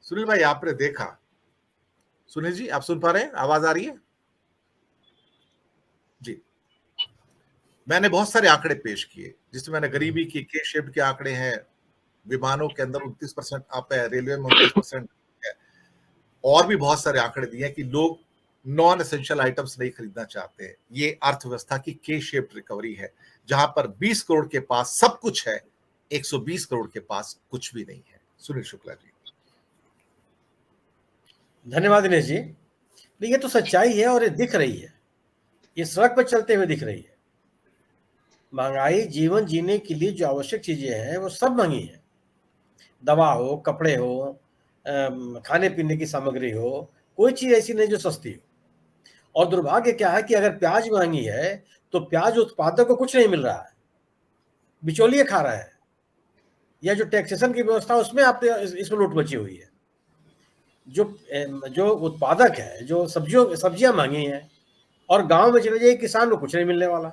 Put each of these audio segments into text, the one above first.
सुनील भाई, आपने देखा, सुनील जी आप सुन पा रहे हैं, आवाज आ रही है जी? मैंने बहुत सारे आंकड़े पेश किए जिसमें मैंने गरीबी की के शेप्ड के आंकड़े हैं, विमानों के अंदर 29% अप है, रेलवे में 29% है, और भी बहुत सारे आंकड़े दिए हैं कि लोग नॉन एसेंशियल आइटम्स नहीं खरीदना चाहते हैं। ये अर्थव्यवस्था की के शेप्ड रिकवरी है, जहां पर 20 करोड़ के पास सब कुछ है, 120 करोड़ के पास कुछ भी नहीं है। सुनील शुक्ला जी। धन्यवाद दिनेश जी। ये तो सच्चाई है और ये दिख रही है, ये सड़क पर चलते हुए दिख रही है। महंगाई जीवन जीने के लिए जो आवश्यक चीजें हैं वो सब महंगी है। दवा हो, कपड़े हो, खाने पीने की सामग्री हो, कोई चीज ऐसी नहीं जो सस्ती हो। और दुर्भाग्य क्या है कि अगर प्याज महंगी है तो प्याज उत्पादक को कुछ नहीं मिल रहा है, बिचौलिए खा रहा है, या जो टैक्सेशन की व्यवस्था उसमें आप इसमें लूट मची हुई है। जो जो उत्पादक है, जो सब्जियां महंगी हैं, और गांव में चले जाइए किसान को कुछ नहीं मिलने वाला।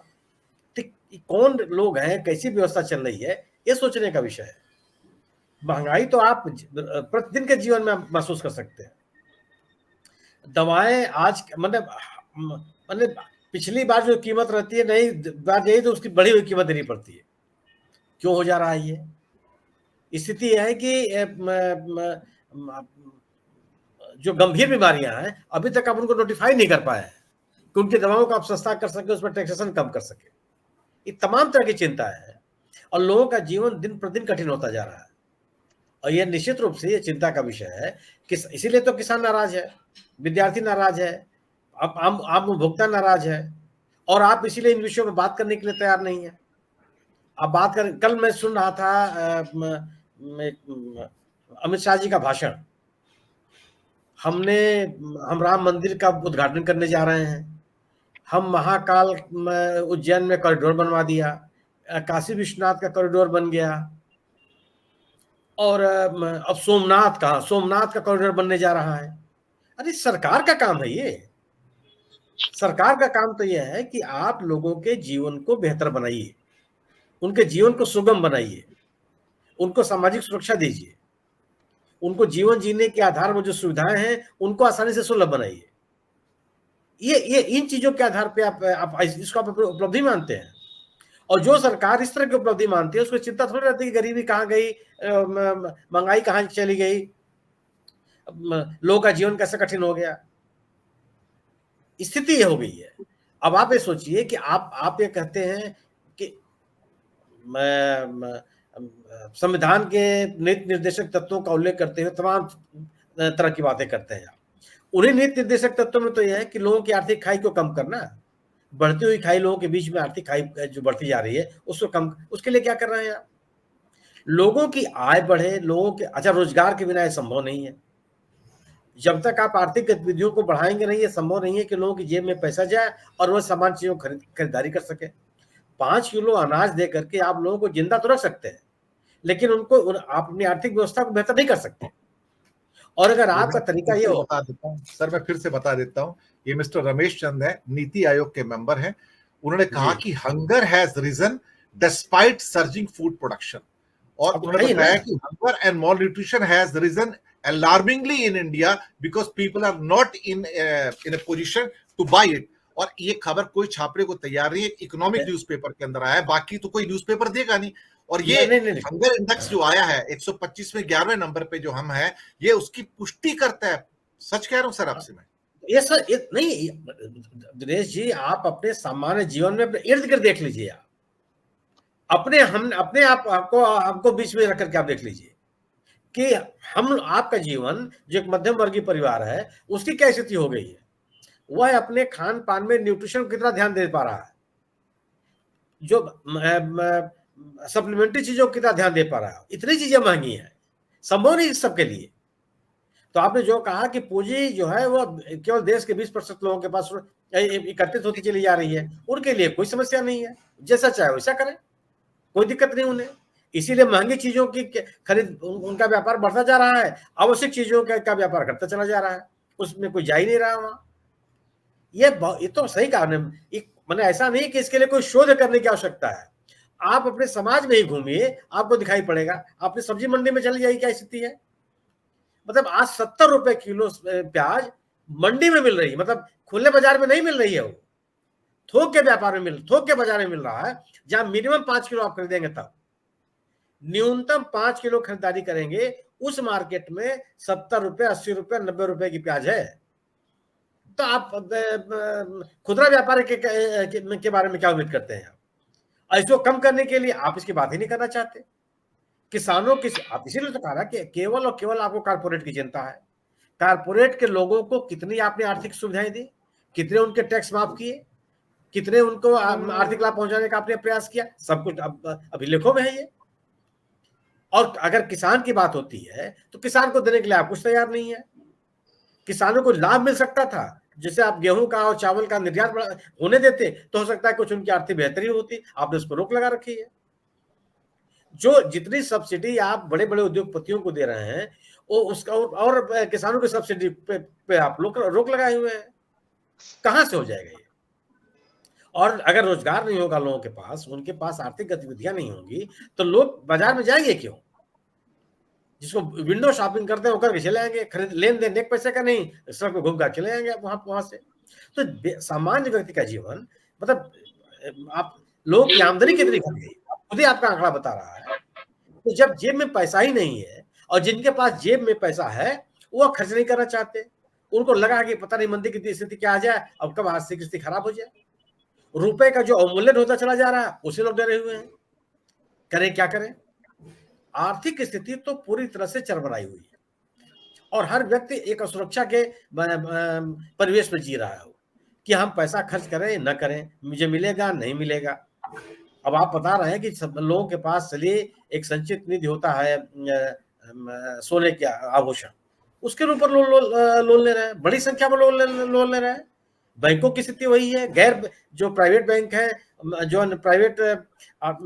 ठीक, कौन लोग हैं, कैसी व्यवस्था चल रही है, ये सोचने का विषय है। महंगाई तो आप प्रतिदिन के जीवन में महसूस कर सकते हैं। दवाएं आज मतलब पिछली बार जो कीमत रहती है, नई बार यही तो उसकी बढ़ी हुई कीमत देनी पड़ती है। क्यों हो जा रहा है ये स्थिति? है कि जो गंभीर बीमारियां हैं अभी तक आप उनको नोटिफाई नहीं कर पाए हैं कि उनकी दवाओं को आप सस्ता कर सके, उस पर टैक्सेशन कम कर सके। ये तमाम तरह की चिंता है और लोगों का जीवन दिन प्रतिदिन कठिन होता जा रहा है। और यह निश्चित रूप से ये चिंता का विषय है कि इसीलिए तो किसान नाराज है, विद्यार्थी नाराज है, आम उपभोक्ता नाराज है, और आप इसीलिए इन विषयों में बात करने के लिए तैयार नहीं है। आप बात कर, कल मैं सुन रहा था अमित शाह जी का भाषण। हम राम मंदिर का उद्घाटन करने जा रहे हैं, हम महाकाल उज्जैन में कॉरिडोर बनवा दिया, काशी विश्वनाथ का कॉरिडोर बन गया, और अब सोमनाथ का कॉरिडोर बनने जा रहा है। अरे सरकार का काम है ये। सरकार का काम तो यह है कि आप लोगों के जीवन को बेहतर बनाइए, उनके जीवन को सुगम बनाइए, उनको सामाजिक सुरक्षा दीजिए, उनको जीवन जीने के आधार में जो सुविधाएं हैं उनको आसानी से सुलभ बनाइए। ये इन चीजों के आधार पे आप इसको आप उपलब्धि मानते हैं। और जो सरकार इस तरह की उपलब्धि मानती है उसको चिंता थोड़ी रहती है कि गरीबी कहाँ गई, महंगाई कहाँ चली गई, लोगों का जीवन कैसे कठिन हो गया। स्थिति ये हो गई है। अब आप ये सोचिए कि आप ये कहते हैं कि संविधान के नीति निर्देशक तत्वों का उल्लेख करते हुए तमाम तरह की बातें करते हैं। उन्हीं नीति निर्देशक तत्वों में तो यह है कि लोगों की आर्थिक खाई को कम करना, बढ़ती हुई खाई, लोगों के बीच में आर्थिक खाई जो बढ़ती जा रही है उसको कम, उसके लिए क्या कर रहे हैं आप? लोगों की आय बढ़े, लोगों के अच्छा रोजगार के बिना यह संभव नहीं है। जब तक आप आर्थिक गतिविधियों को बढ़ाएंगे नहीं, ये संभव नहीं है कि लोगों की जेब में पैसा जाए और वह सामान चीजों खरीदारी कर सके। 5 किलो अनाज दे करके आप लोगों को जिंदा तो रख सकते हैं, लेकिन उनको आप अपनी आर्थिक व्यवस्था को बेहतर नहीं कर सकते। और अगर आपका तरीका ये हो, बता देता हूं सर, मैं फिर से बता देता हूं, ये मिस्टर रमेश चंद है, नीति आयोग के मेंबर हैं। उन्होंने कहा कि hunger has risen despite surging food production, और उन्होंने बताया कि hunger and malnutrition has risen alarmingly in India because people are not in a position to buy it। और ये खबर कोई छापने को तैयार नहीं है, इकोनॉमिक न्यूज़पेपर के अंदर आया है, बाकी तो कोई न्यूज़पेपर देगा नहीं। और ये हंगर इंडेक्स जो आया है 125 में 11वें नंबर पे जो हम है, ये उसकी पुष्टि करता है। सच कह रहा हूं सर आपसे मैं। ये सर नहीं दिनेश जी, आप अपने सामान्य जीवन में अपने इर्द गिर्द देख लीजिए। अपने आपको बीच में रख करके आप देख लीजिए कि आपका जीवन जो एक मध्यम वर्गीय परिवार है उसकी क्या स्थिति हो गई है। वह अपने खान पान में न्यूट्रिशन को कितना ध्यान दे पा रहा है, जो सप्लीमेंट्री चीजों को कितना ध्यान दे पा रहा है। इतनी चीजें महंगी हैं, संभव नहीं सबके लिए। तो आपने जो कहा कि पूंजी जो है वो केवल देश के 20% लोगों के पास एकत्रित होती चली जा रही है, उनके लिए कोई समस्या नहीं है, जैसा चाहे वैसा करें, कोई दिक्कत नहीं उन्हें। इसीलिए महंगी चीजों की खरीद, उनका व्यापार बढ़ता जा रहा है, आवश्यक चीजों का व्यापार घटता चला जा रहा है, उसमें कोई जा ही नहीं रहा वहां। ये तो सही कारण है। मैंने ऐसा नहीं कि इसके लिए कोई शोध करने की आवश्यकता है। आप अपने समाज में ही घूमिए, आपको दिखाई पड़ेगा। अपनी सब्जी मंडी में चली जाइए क्या स्थिति है, मतलब आज 70 रुपए किलो प्याज मंडी में मिल रही है, मतलब खुले बाजार में नहीं मिल रही है, वो थोक के व्यापार में थोक के बाजार में मिल रहा है, जहां मिनिमम 5 किलो आप खरीदेंगे तब न्यूनतम 5 किलो खरीदारी करेंगे, उस मार्केट में 70 रुपए, 80 रुपए, 90 रुपए की प्याज है। तो आप खुदरा व्यापारी के बारे में क्या उम्मीद करते हैं? आप इसको कम करने के लिए आप इसकी बात ही नहीं करना चाहते। किसानों की, आप इसीलिए तो कहा ना कि केवल और केवल आपको कारपोरेट की चिंता है। कारपोरेट के लोगों को कितनी आपने आर्थिक सुविधाएं दी, कितने उनके टैक्स माफ किए, कितने उनको आर्थिक लाभ पहुंचाने का आपने प्रयास किया, सब कुछ अभिलेखों में है ये। और अगर किसान की बात होती है तो किसान को देने के लिए आप कुछ तैयार नहीं है। किसानों को लाभ मिल सकता था, जैसे आप गेहूं का और चावल का निर्यात होने देते तो हो सकता है कुछ उनकी आर्थिक बेहतरी होती, आपने उस पर रोक लगा रखी है। जो जितनी सब्सिडी आप बड़े बड़े उद्योगपतियों को दे रहे हैं, वो उसका और किसानों की सब्सिडी पे आप लोग रोक लगाए हुए हैं। कहां से हो जाएगा ये? और अगर रोजगार नहीं होगा लोगों के पास, उनके पास आर्थिक गतिविधियां नहीं होंगी, तो लोग बाजार में जाएंगे क्यों? जिसको विंडो शॉपिंग करते हैं वो करके चले आएंगे, खरीद लेन देन एक पैसे का नहीं, सड़क पे घूम कर चले आएंगे वहां से। तो सामान्य व्यक्ति का जीवन, मतलब आप लोगों की आमदनी कितनी घट गई, खुद ही आपका आंकड़ा बता रहा है। तो जब जेब में पैसा ही नहीं है, और जिनके पास जेब में पैसा है वो खर्च नहीं करना चाहते, उनको लगा कि पता नहीं मंदी की स्थिति क्या आ जाए, अब कब आर्थिक स्थिति खराब हो जाए। रुपए का जो अवमूल्यन होता चला जा रहा है उसे लोग डरे हुए हैं। करें क्या करें? आर्थिक स्थिति तो पूरी तरह से चरमराई हुई है, और हर व्यक्ति एक असुरक्षा के परिवेश में जी रहा है कि हम पैसा खर्च करें न करें, मुझे मिलेगा नहीं मिलेगा। अब आप बता रहे हैं कि सब लोगों के पास चलिए एक संचित निधि होता है, सोने के आभूषण, उसके ऊपर लोन ले रहे हैं, बड़ी संख्या में लोन ले रहे हैं। बैंकों की स्थिति वही है, गैर जो प्राइवेट बैंक है, जो प्राइवेट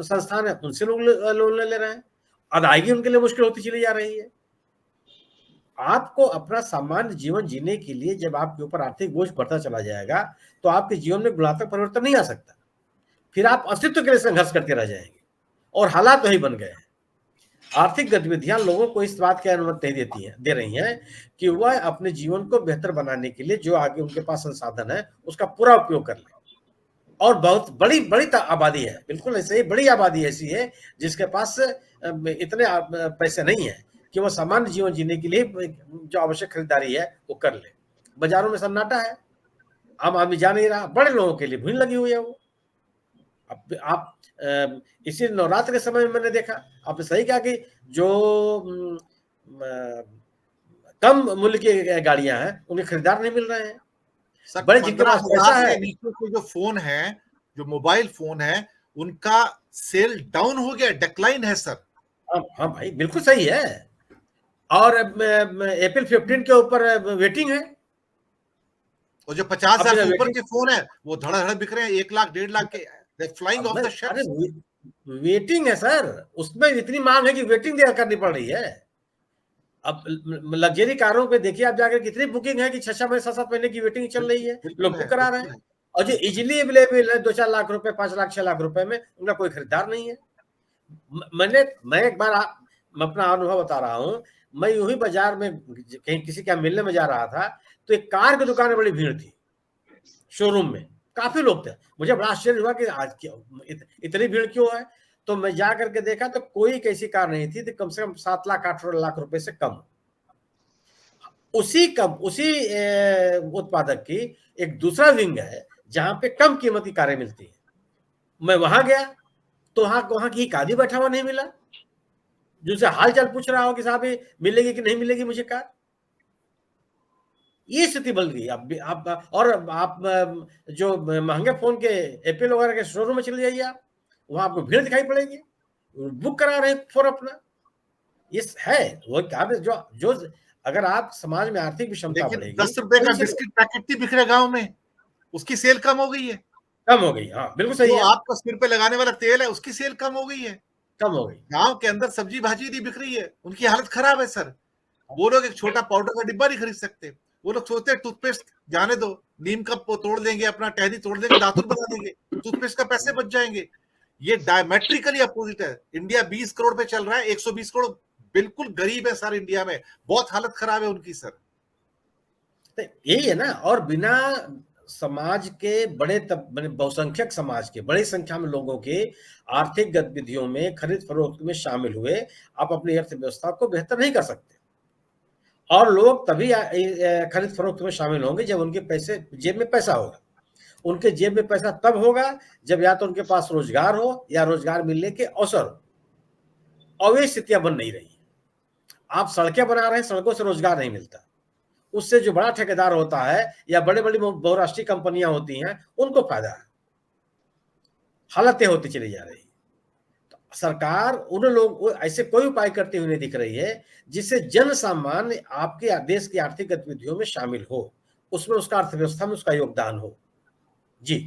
संस्थान है, उनसे लोग लोन ले रहे हैं, अदायगी उनके लिए मुश्किल होती चली जा रही है। आपको अपना सामान्य जीवन जीने के लिए जब आपके ऊपर आर्थिक बोझ बढ़ता चला जाएगा, तो आपके जीवन में गुणात्मक परिवर्तन नहीं आ सकता, फिर आप अस्तित्व के लिए संघर्ष करते रह जाएंगे, और हालात वही बन गए हैं। आर्थिक गतिविधियां लोगों को इस बात की अनुमति नहीं दे रही हैं कि वह अपने जीवन को बेहतर बनाने के लिए जो आगे उनके पास संसाधन है उसका पूरा उपयोग कर ले। और बहुत बड़ी बड़ी आबादी है, बिल्कुल ऐसे ही बड़ी आबादी ऐसी है जिसके पास इतने पैसे नहीं है कि वो सामान्य जीवन जीने के लिए जो आवश्यक खरीदारी है वो कर ले। बाजारों में सन्नाटा है, आम आदमी जा नहीं रहा, बड़े लोगों के लिए भीड़ लगी हुई है। वो अब आप इसी नवरात्र के समय में मैंने देखा, आपने सही कहा कि जो कम मूल्य की गाड़ियां हैं उन्हें खरीदार नहीं मिल रहे हैं। बड़े जिनके पास पैसा है, नीचे के जो फोन है, जो मोबाइल फोन है, उनका सेल डाउन हो गया, डिक्लाइन है सर। हाँ भाई बिल्कुल सही है। और एप्पल 15 के ऊपर वेटिंग है, और जो 50,000 से ऊपर के फोन है वो धड़ाधड़ बिक रहे हैं, 1 लाख 1.5 लाख के, flying of the shelf. Waiting है सर, उसमें इतनी मांग है कि वेटिंग करनी पड़ रही है। अब लग्जरी कारों पे देखिए आप जाकर कितनी बुकिंग है कि 6 महीने 7 महीने की वेटिंग चल रही है, लोग बुक करा रहे हैं। और जो इजिली अवेलेबल है 2-4 लाख रुपए, 5 लाख 6 लाख रुपए में, उनका कोई खरीदार नहीं है। मैं एक बार अपना अनुभव बता रहा हूँ, मैं यूं ही बाजार में कहीं किसी के मिलने में जा रहा था, तो एक कार की दुकान में बड़ी भीड़ थी, शोरूम में काफी लोग थे। मुझे बड़ा आश्चर्य हुआ कि आज इतनी भीड़ क्यों है। तो मैं जा करके देखा तो कोई एक ऐसी कार नहीं थी कम से कम 7 लाख 8 लाख रुपए से कम। उसी उत्पादक की एक दूसरा विंग है जहां पे कम कीमत की कारें मिलती है। मैं वहां गया तो वहां की एक आदमी बैठा हुआ नहीं मिला जिनसे हाल चाल पूछ रहा हो कि साहब ये मिलेगी कि नहीं मिलेगी मुझे कार। ये स्थिति बन गई। आप जो महंगे फोन के एप्पल वगैरह के शोरूम में चले जाइए, आप वहां आपको भीड़ दिखाई पड़ेगी, बुक करा रहे फोन अपना। ये है वो जो अगर आप समाज में आर्थिक विषमता बढ़ेगी, 10 रुपए का बिस्किट पैकेट ही बिक रहा है गाँव में, उसकी सेल कम हो गई है। कम हो गई, हाँ बिल्कुल सही है। आपको सिर पे लगाने वाला तेल है उसकी सेल कम हो गई है, कम हो गई। गांव के अंदर सब्जी भाजी नहीं बिक रही है, उनकी हालत खराब है सर। वो लोग एक छोटा पाउडर का डिब्बा नहीं खरीद सकते। वो लोग सोचते हैं टूथपेस्ट जाने दो, नीम का तोड़ देंगे, अपना टहनी तोड़ देंगे, दातुन बना देंगे, टूथपेस्ट का पैसे बच जाएंगे। ये डायमेट्रिकली अपोजिट है। इंडिया 20 करोड़ पे चल रहा है, 120 करोड़ बिल्कुल गरीब है सर इंडिया में, बहुत हालत खराब है उनकी सर। तो यही है ना, और बिना समाज के बहुसंख्यक समाज के बड़ी संख्या में लोगों के आर्थिक गतिविधियों में, खरीद फरोख्त में शामिल हुए आप अपनी अर्थव्यवस्था को बेहतर नहीं कर सकते। और लोग तभी खरीद फरोख्त में शामिल होंगे जब उनके पैसे जेब में पैसा होगा। उनके जेब में पैसा तब होगा जब या तो उनके पास रोजगार हो या रोजगार मिलने के अवसर हो, और वे स्थितियां बन नहीं रही। आप सड़कें बना रहे हैं, सड़कों से रोजगार नहीं मिलता, उससे जो बड़ा ठेकेदार होता है या बड़े बड़ी बहुराष्ट्रीय कंपनियां होती हैं उनको फायदा है। हालतें होती चली जा रही। तो सरकार उन लोग ऐसे कोई उपाय करती हुई नहीं दिख रही है जिससे जन सामान्य आपके देश की आर्थिक गतिविधियों में शामिल हो, उसमें उसका अर्थव्यवस्था में उसका योगदान हो। जी।